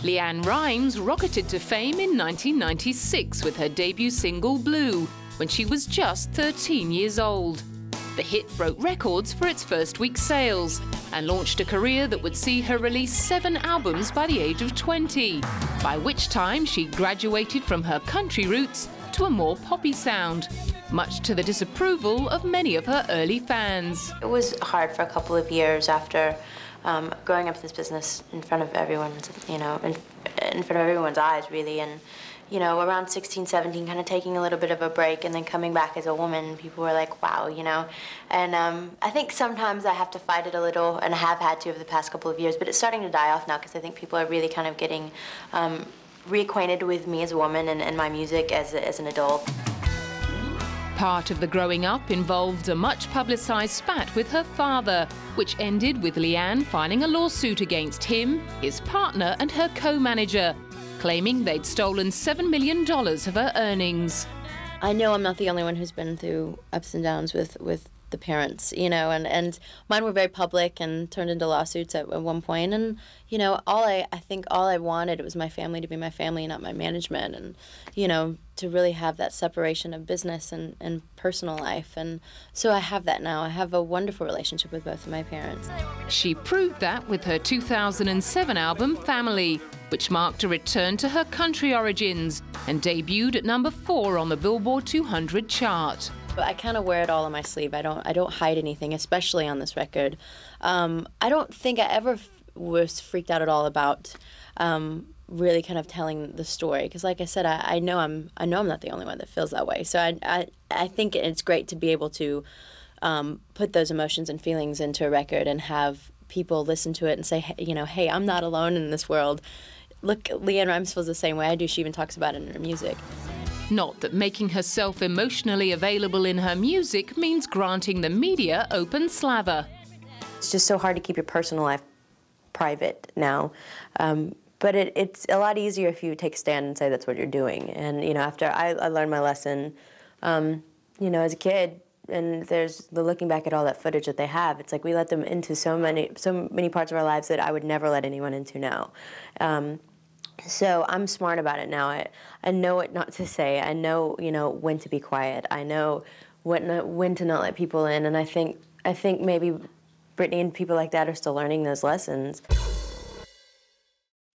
LeAnn Rimes rocketed to fame in 1996 with her debut single Blue, when she was just 13 years old. The hit broke records for its first week sales and launched a career that would see her release 7 albums by the age of 20, by which time she graduated from her country roots to a more poppy sound, much to the disapproval of many of her early fans. It was hard for a couple of years after growing up this business in front of everyone's, in front of everyone's eyes, really, and, around 16, 17, kind of taking a little bit of a break and then coming back as a woman, people were like, wow, and I think sometimes I have to fight it a little, and I have had to over the past couple of years, but it's starting to die off now because I think people are really kind of getting reacquainted with me as a woman and my music as an adult. Part of the growing up involved a much-publicised spat with her father, which ended with LeAnn filing a lawsuit against him, his partner and her co-manager, claiming they'd stolen $7 million of her earnings. I know I'm not the only one who's been through ups and downs with the parents, and mine were very public and turned into lawsuits at one point. And, I think all I wanted was my family to be my family, not my management, and, to really have that separation of business and personal life. And so I have that now. I have a wonderful relationship with both of my parents. She proved that with her 2007 album, Family, which marked a return to her country origins and debuted at #4 on the Billboard 200 chart. But I kind of wear it all on my sleeve. I don't hide anything, especially on this record. I don't think I ever was freaked out at all about really kind of telling the story, because, like I said, I know I'm not the only one that feels that way. So I think it's great to be able to put those emotions and feelings into a record and have people listen to it and say, hey, I'm not alone in this world. Look, LeAnn Rimes feels the same way I do. She even talks about it in her music. Not that making herself emotionally available in her music means granting the media open slather. It's just so hard to keep your personal life private now. But it's a lot easier if you take a stand and say that's what you're doing. And, after I learned my lesson, as a kid, and there's the looking back at all that footage that they have, it's like we let them into so many parts of our lives that I would never let anyone into now. So I'm smart about it now. I know what not to say. I know, when to be quiet. I know when to not let people in. And I think maybe Britney and people like that are still learning those lessons.